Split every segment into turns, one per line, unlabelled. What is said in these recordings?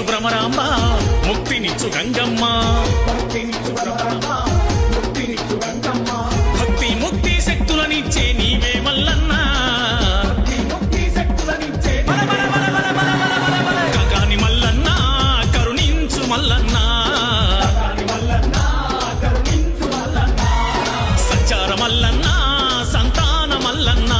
భ్రమరాంబ ముక్తినిచ్చు గంగమ్మ భక్తి ముక్తి శక్తులనిచ్చే నీవే మల్లన్న కాకాని మల్లన్న కరుణించు మల్లన్న సంచార మల్లన్న సంతాన మల్లన్న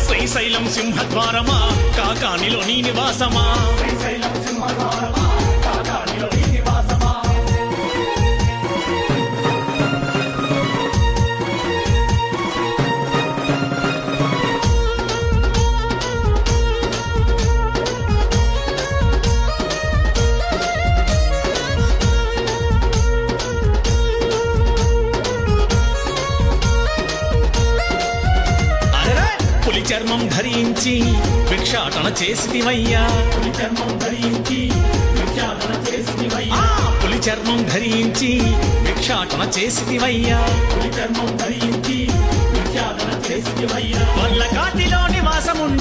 శ్రీశైలం సింహద్వారమా కాకానిలో నీ నివాసమా పులి చర్మం ధరించి భిక్షాటన చేసివయ్యా పులి చర్మం ధరించి భిక్షాటన చేసివయ్యా వల్ల కాటిలో నివాసముండే